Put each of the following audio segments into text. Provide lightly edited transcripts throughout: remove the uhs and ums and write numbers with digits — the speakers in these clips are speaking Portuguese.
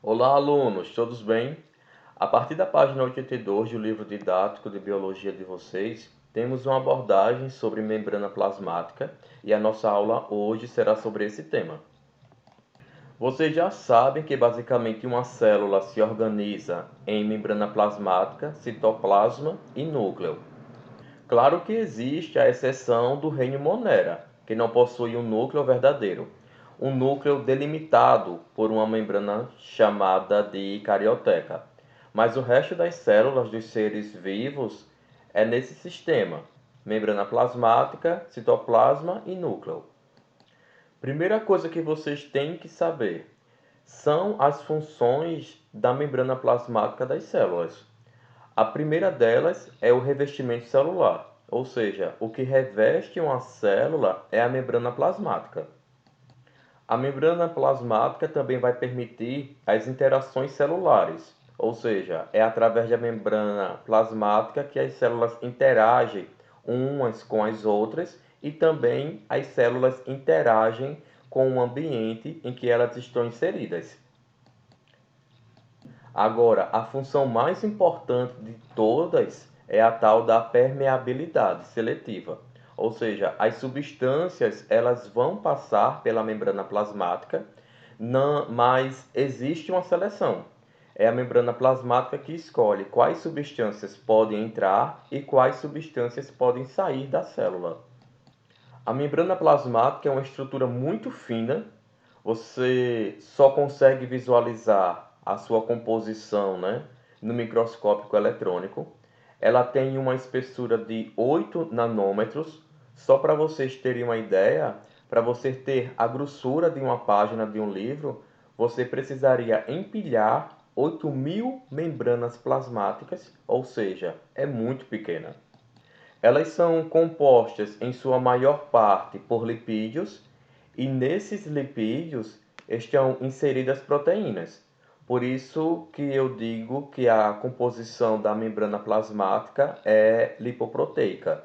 Olá, alunos, todos bem? A partir da página 82 do livro didático de biologia de vocês, temos uma abordagem sobre membrana plasmática e a nossa aula hoje será sobre esse tema. Vocês já sabem que basicamente uma célula se organiza em membrana plasmática, citoplasma e núcleo. Claro que existe a exceção do reino Monera, que não possui um núcleo verdadeiro, um núcleo delimitado por uma membrana chamada de carioteca. Mas o resto das células dos seres vivos é nesse sistema: membrana plasmática, citoplasma e núcleo. Primeira coisa que vocês têm que saber são as funções da membrana plasmática das células. A primeira delas é o revestimento celular, ou seja, o que reveste uma célula é a membrana plasmática. A membrana plasmática também vai permitir as interações celulares, ou seja, é através da membrana plasmática que as células interagem umas com as outras e também as células interagem com o ambiente em que elas estão inseridas. Agora, a função mais importante de todas é a tal da permeabilidade seletiva. Ou seja, as substâncias elas vão passar pela membrana plasmática, mas existe uma seleção. É a membrana plasmática que escolhe quais substâncias podem entrar e quais substâncias podem sair da célula. A membrana plasmática é uma estrutura muito fina, você só consegue visualizar a sua composição, né, no microscópio eletrônico. Ela tem uma espessura de 8 nanômetros. Só para vocês terem uma ideia, para você ter a grossura de uma página de um livro, você precisaria empilhar 8.000 membranas plasmáticas, ou seja, é muito pequena. Elas são compostas em sua maior parte por lipídios e nesses lipídios estão inseridas proteínas. Por isso que eu digo que a composição da membrana plasmática é lipoproteica.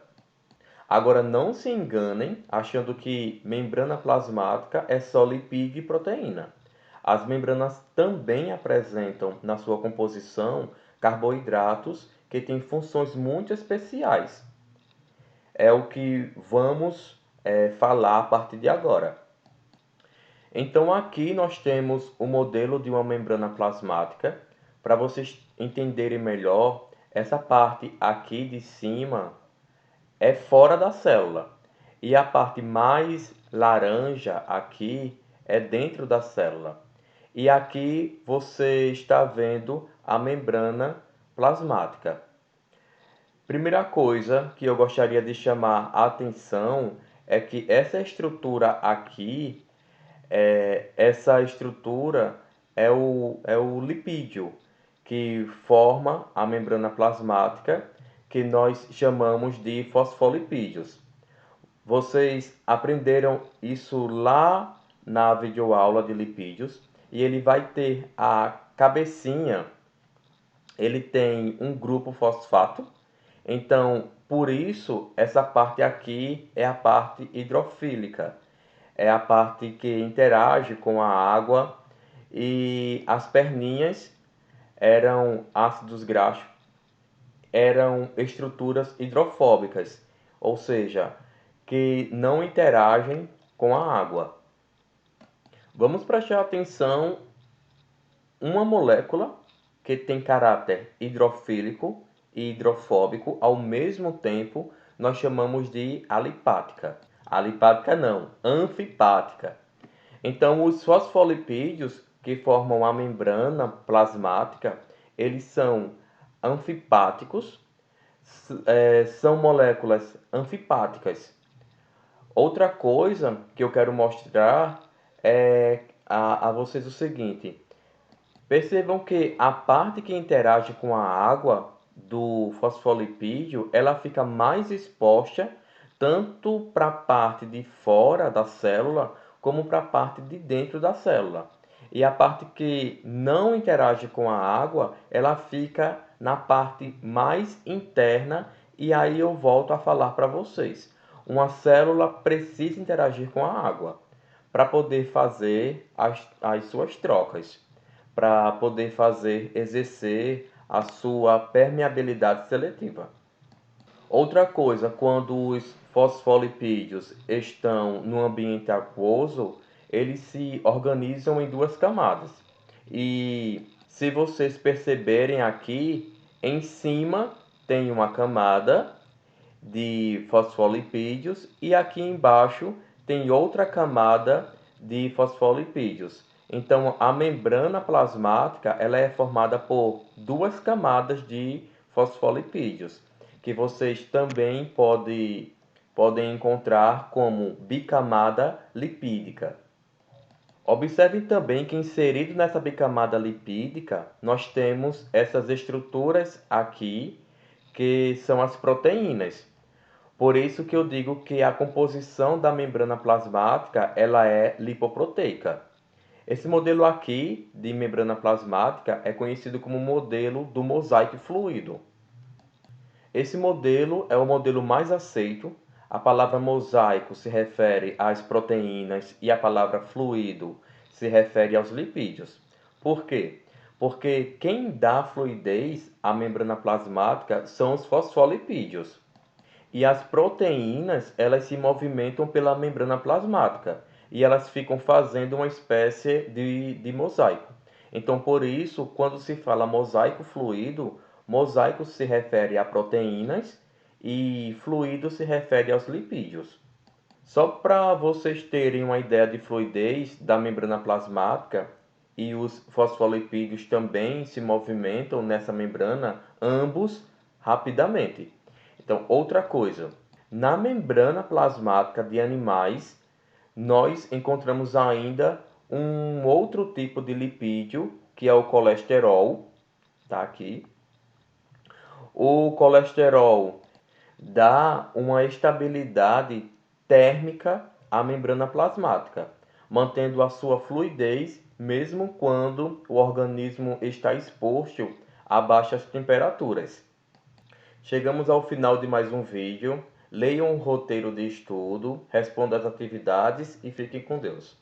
Agora não se enganem achando que membrana plasmática é só lipídio e proteína. As membranas também apresentam na sua composição carboidratos que têm funções muito especiais. É o que vamos falar a partir de agora. Então aqui nós temos o modelo de uma membrana plasmática. Para vocês entenderem melhor, essa parte aqui de cima é fora da célula. E a parte mais laranja aqui é dentro da célula. E aqui você está vendo a membrana plasmática. Primeira coisa que eu gostaria de chamar a atenção é que essa estrutura aqui, essa estrutura é o lipídio que forma a membrana plasmática, que nós chamamos de fosfolipídios. Vocês aprenderam isso lá na videoaula de lipídios e ele vai ter a cabecinha, ele tem um grupo fosfato. Então, por isso, essa parte aqui é a parte hidrofílica. É a parte que interage com a água e as perninhas eram ácidos graxos, eram estruturas hidrofóbicas, ou seja, que não interagem com a água. Vamos prestar atenção uma molécula que tem caráter hidrofílico e hidrofóbico ao mesmo tempo, nós chamamos de alipática. Alipática não, anfipática. Então, os fosfolipídios que formam a membrana plasmática, eles são anfipáticos, são moléculas anfipáticas. Outra coisa que eu quero mostrar é a vocês o seguinte. Percebam que a parte que interage com a água do fosfolipídio, ela fica mais exposta tanto para a parte de fora da célula, como para a parte de dentro da célula. E a parte que não interage com a água, ela fica na parte mais interna, e aí eu volto a falar para vocês. Uma célula precisa interagir com a água para poder fazer as suas trocas. para poder exercer a sua permeabilidade seletiva. Outra coisa, quando os fosfolipídios estão no ambiente aquoso, eles se organizam em duas camadas. E se vocês perceberem aqui, em cima tem uma camada de fosfolipídios e aqui embaixo tem outra camada de fosfolipídios. Então, a membrana plasmática ela é formada por duas camadas de fosfolipídios, que vocês também podem encontrar como bicamada lipídica. Observem também que inserido nessa bicamada lipídica, nós temos essas estruturas aqui, que são as proteínas. Por isso que eu digo que a composição da membrana plasmática ela é lipoproteica. Esse modelo aqui de membrana plasmática é conhecido como modelo do mosaico fluido. Esse modelo é o modelo mais aceito. A palavra mosaico se refere às proteínas e a palavra fluido se refere aos lipídios. Por quê? Porque quem dá fluidez à membrana plasmática são os fosfolipídios. E as proteínas, elas se movimentam pela membrana plasmática e elas ficam fazendo uma espécie de mosaico. Então, por isso, quando se fala mosaico fluido, mosaico se refere a proteínas e fluido se refere aos lipídios. Só para vocês terem uma ideia de fluidez da membrana plasmática, e os fosfolipídios também se movimentam nessa membrana, ambos rapidamente. Então, outra coisa, na membrana plasmática de animais, nós encontramos ainda um outro tipo de lipídio, que é o colesterol, tá aqui. O colesterol dá uma estabilidade térmica à membrana plasmática, mantendo a sua fluidez mesmo quando o organismo está exposto a baixas temperaturas. Chegamos ao final de mais um vídeo. Leiam o roteiro de estudo, respondam as atividades e fiquem com Deus.